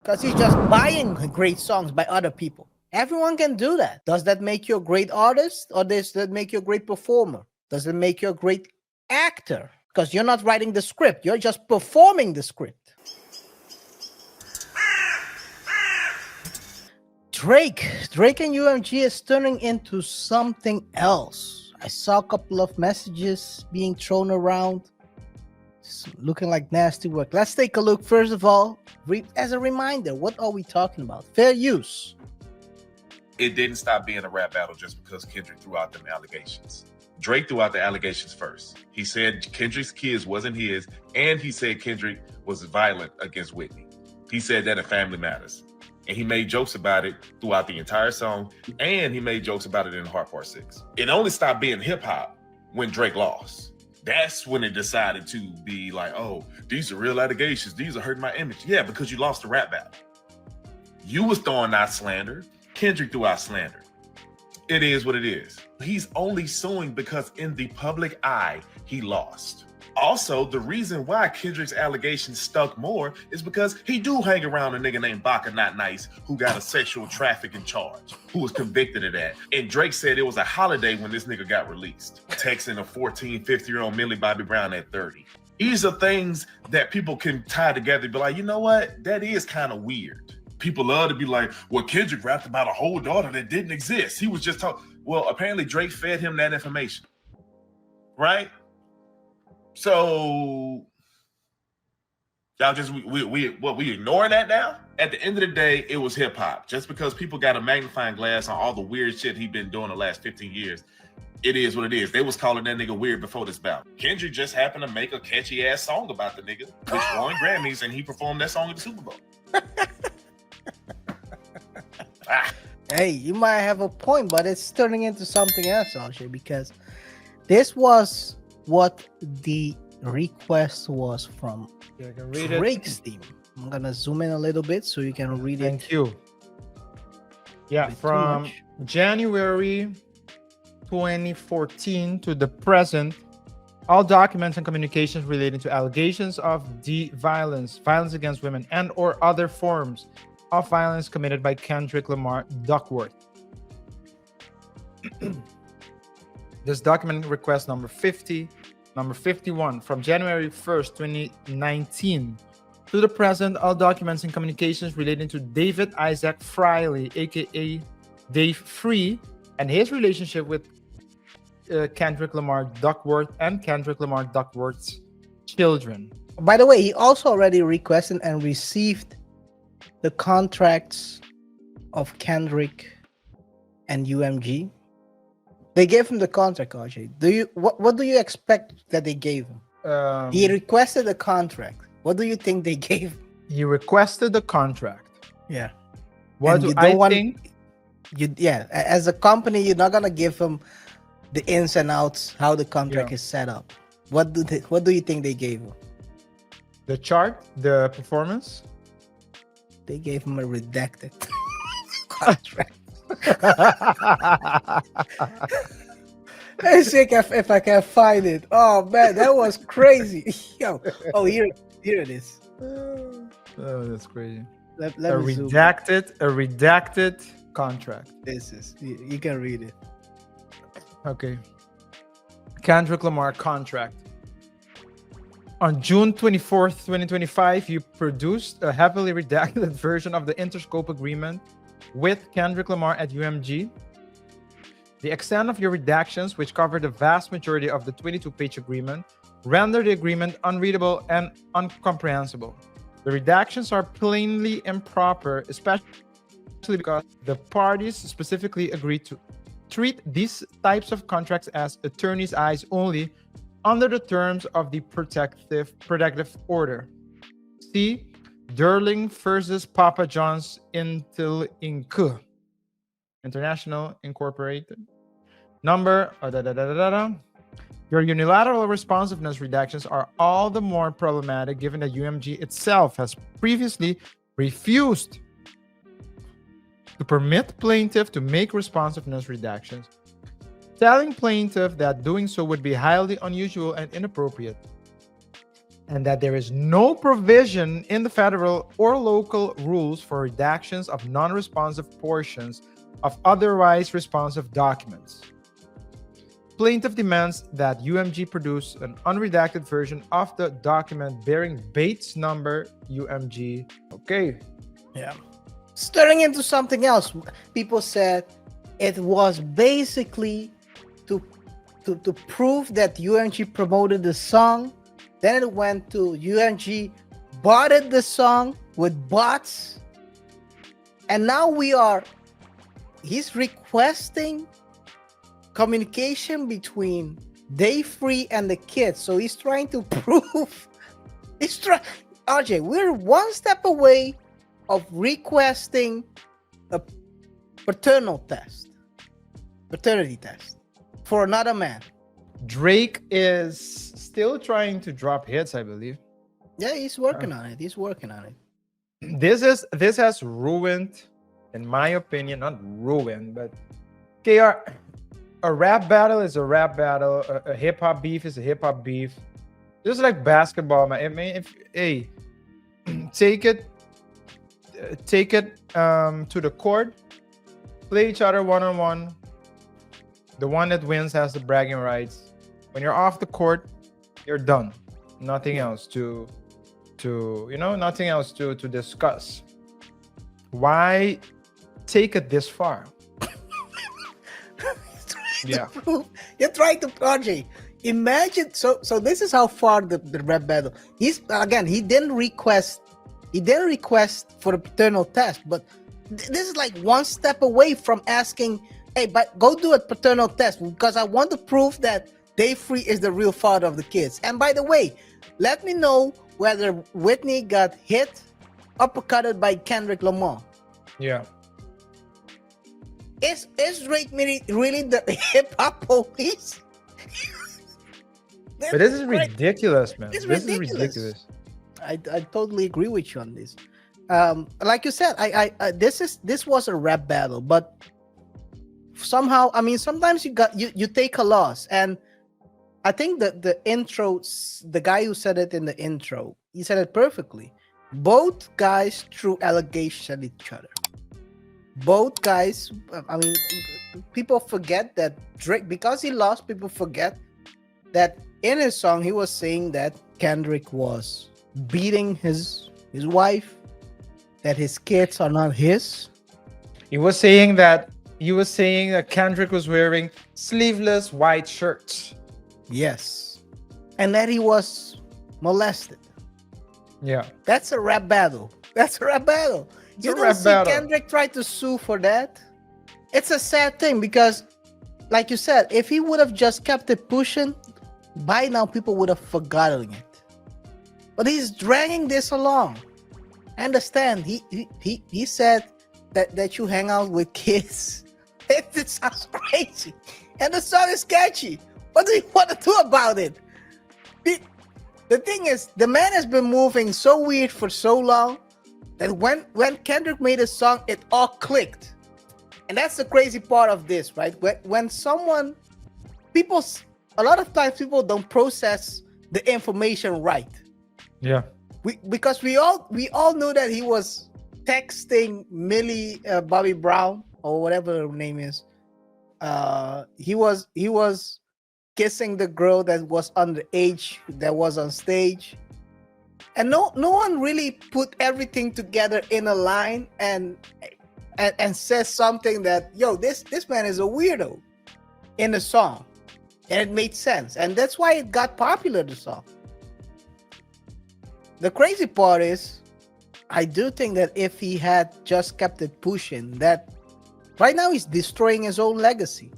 because he's just buying great songs by other people. Everyone can do that. Does that make you a great artist, or does that make you a great performer? Does it make you a great actor? Because you're not writing the script, you're just performing the script. Drake and UMG is turning into something else. I saw a couple of messages being thrown around. It's looking like nasty work. Let's take a look. First of all, as a reminder, what are we talking about? Fair use. It didn't stop being a rap battle just because Kendrick threw out them allegations. Drake threw out the allegations first. He said Kendrick's kids wasn't his, and he said Kendrick was violent against Whitney. He said that in Family Matters. And he made jokes about it throughout the entire song, and he made jokes about it in Heart Part 6. It only stopped being hip-hop when Drake lost. That's when it decided to be like, oh, these are real allegations. These are hurting my image. Yeah, because you lost the rap battle. You was throwing out slander. Kendrick threw out slander. It is what it is. He's only suing because in the public eye, he lost. Also, the reason why Kendrick's allegations stuck more is because he do hang around a nigga named Baka Not Nice who got a sexual trafficking charge, who was convicted of that. And Drake said it was a holiday when this nigga got released, texting a 14, 50-year-old Millie Bobby Brown at 30. These are things that people can tie together and be like, you know what? That is kind of weird. People love to be like, well, Kendrick rapped about a whole daughter that didn't exist. He was just talking. Well, apparently Drake fed him that information, right? So y'all just we ignoring that now? At the end of the day, it was hip hop. Just because people got a magnifying glass on all the weird shit he been doing the last 15 years, it is what it is. They was calling that nigga weird before this bout. Kendrick just happened to make a catchy ass song about the nigga, which won Grammys, and he performed that song at the Super Bowl. Hey, you might have a point, but it's turning into something else, Ajay, because this was what the request was from Drake's team. I'm gonna zoom in a little bit so you can read it. Thank you. Yeah, from January 2014 to the present, all documents and communications relating to allegations of violence against women, and or other forms of violence committed by Kendrick Lamar Duckworth. This document request number 50, number 51, from January 1st, 2019 to the present, all documents and communications relating to David Isaac Friley, aka Dave Free, and his relationship with Kendrick Lamar Duckworth and Kendrick Lamar Duckworth's children. By the way, he also already requested and received the contracts of Kendrick and UMG. They gave him the contract, RJ. What do you expect that they gave him? He requested a contract. What do you think they gave him? He requested the contract. Yeah. What do I think? As a company, you're not gonna give him the ins and outs, how the contract is set up. What do you think they gave him? The chart, the performance. They gave him a redacted contract. Let's see if I can find it. Oh man, that was crazy. Yo, here it is. Oh, that's crazy. Let a redacted contract. This is you can read it. Okay. Kendrick Lamar contract. On June 24th, 2025, you produced a heavily redacted version of the Interscope agreement with Kendrick Lamar at UMG. The extent of your redactions, which covered the vast majority of the 22-page agreement, render the agreement unreadable and incomprehensible. The redactions are plainly improper, especially because the parties specifically agreed to treat these types of contracts as attorney's eyes only under the terms of the protective order. See Durling versus Papa John's Intel Inc. International Incorporated. Number Your unilateral responsiveness redactions are all the more problematic given that UMG itself has previously refused to permit plaintiff to make responsiveness redactions, telling plaintiff that doing so would be highly unusual and inappropriate. and that there is no provision in the federal or local rules for redactions of non-responsive portions of otherwise responsive documents. Plaintiff demands that UMG produce an unredacted version of the document bearing Bates number UMG. Okay. Yeah. Stirring into something else. People said it was basically to prove that UMG promoted the song. Then it went to UMG botted the song with bots. And now he's requesting communication between Day Free and the kids. So he's trying to prove RJ, we're one step away of requesting a paternity test for another man. Drake is still trying to drop hits, I believe. Yeah, he's working on it. This has ruined, in my opinion, not ruined, but KR, a rap battle is a rap battle. A hip hop beef is a hip hop beef. Just like basketball, man. I mean, take it to the court, play each other one-on-one. The one that wins has the bragging rights. When you're off the court, you're done. Nothing else to nothing else to discuss. Why take it this far? Yeah. You're trying to RJ. Imagine so this is how far the rap battle. He didn't request for a paternal test, but this is like one step away from asking, hey, but go do a paternal test because I want to prove that Day Free is the real father of the kids. And by the way, let me know whether Whitney got hit, uppercutted by Kendrick Lamar. Yeah. Is Drake really the hip hop police? But this is ridiculous, man. This is ridiculous. I totally agree with you on this. Like you said, this was a rap battle, but somehow, I mean, sometimes you take a loss, and I think that the intro, the guy who said it in the intro, he said it perfectly. Both guys threw allegations at each other. Both guys, I mean, people forget that Drake, because he lost, people forget that in his song he was saying that Kendrick was beating his wife, that his kids are not his. He was saying that Kendrick was wearing sleeveless white shirts. Yes. And that he was molested. Yeah. That's a rap battle. You don't see Kendrick try to sue for that. It's a sad thing because, like you said, if he would have just kept it pushing, by now people would have forgotten it. But he's dragging this along. I understand. He said that you hang out with kids. It sounds crazy. And the song is catchy. What do you want to do about it? The thing is, the man has been moving so weird for so long that when Kendrick made a song, it all clicked. And that's the crazy part of this, right? When someone, a lot of times people don't process the information right. Yeah. Because we all knew that he was texting Millie Bobby Brown or whatever her name is. He was kissing the girl that was underage that was on stage. And no one really put everything together in a line and says something that, yo, this man is a weirdo in the song. And it made sense. And that's why it got popular, the song. The crazy part is, I do think that if he had just kept it pushing, that right now he's destroying his own legacy.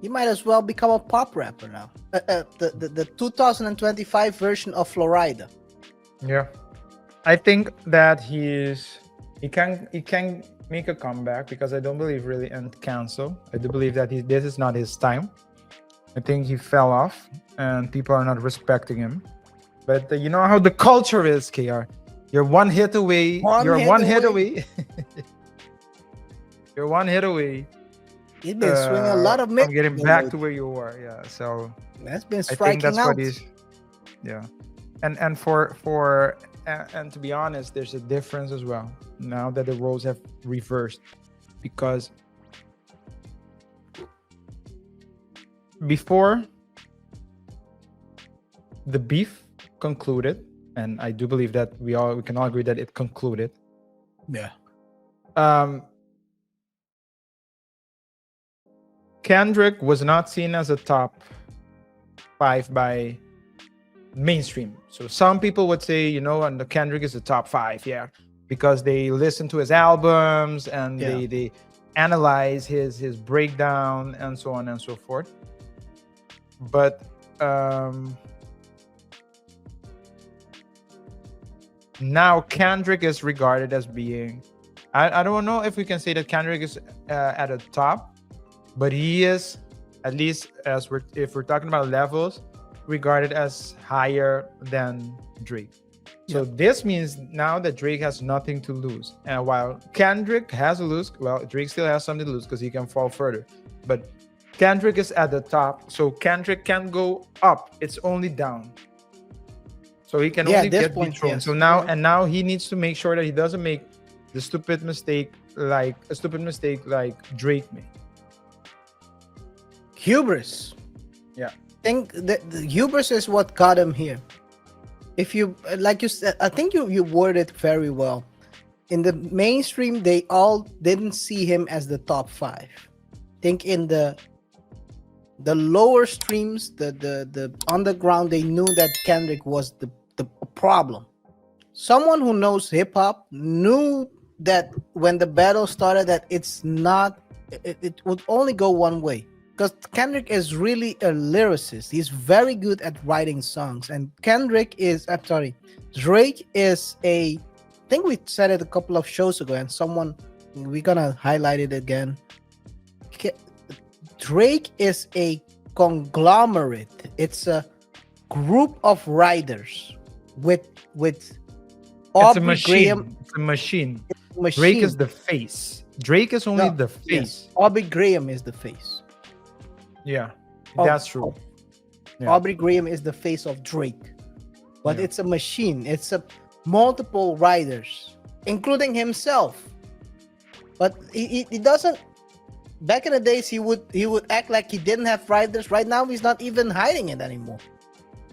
He might as well become a pop rapper now. The 2025 version of Florida. Yeah, I think that he can make a comeback because I don't believe really in cancel. I do believe that this is not his time. I think he fell off and people are not respecting him. But you know how the culture is, KR. You're one hit away. You're one hit away. You're one hit away. He's been swinging a lot of getting back to where you were. Yeah, so that's been striking out. Yeah. And to be honest, there's a difference as well now that the roles have reversed, because before the beef concluded, and I do believe that we can all agree that it concluded. Yeah. Kendrick was not seen as a top 5 by mainstream. So some people would say, and the Kendrick is the top 5, yeah, because they listen to his albums and they analyze his breakdown and so on and so forth. But now Kendrick is regarded as being, I don't know if we can say that Kendrick is at the top, but he is, at least if we're talking about levels, regarded as higher than Drake. So this means now that Drake has nothing to lose. And while Kendrick has to lose, well, Drake still has something to lose because he can fall further. But Kendrick is at the top, so Kendrick can't go up. It's only down. So he can only get dethroned. Yes. So now he needs to make sure that he doesn't make the stupid mistake like Drake made. Hubris. Yeah. I think the hubris is what got him here. If you, like you said, I think you worded it very well. In the mainstream, they all didn't see him as the top 5. I think in the lower streams, the underground, they knew that Kendrick was the problem. Someone who knows hip hop knew that when the battle started, that it would only go one way. Because Kendrick is really a lyricist. He's very good at writing songs. And Drake is I think we said it a couple of shows ago, and we're gonna highlight it again. Drake is a conglomerate. It's a group of writers with Aubrey Graham. It's a machine. Drake is the face. Drake is only the face. Yes. Aubrey Graham is the face. Yeah, that's true. Yeah. Aubrey Graham is the face of Drake, but it's a machine. It's a multiple writers, including himself. But he doesn't. Back in the days, he would act like he didn't have writers. Right now, he's not even hiding it anymore.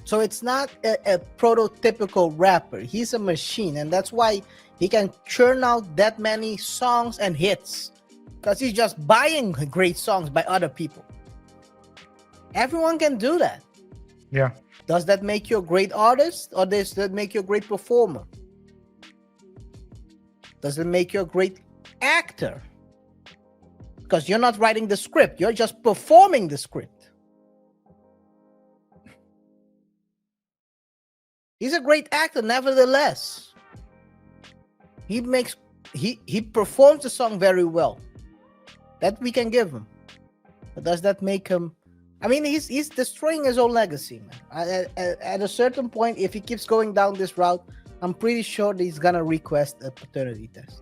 So it's not a prototypical rapper. He's a machine, and that's why he can churn out that many songs and hits, because he's just buying great songs by other people. Everyone can do that. Yeah. Does that make you a great artist, or does that make you a great performer? Does it make you a great actor? Because you're not writing the script, you're just performing the script. He's a great actor, nevertheless. He performs the song very well. That we can give him. But does that make him? I mean, he's destroying his own legacy, man. At a certain point, if he keeps going down this route, I'm pretty sure that he's gonna request a paternity test.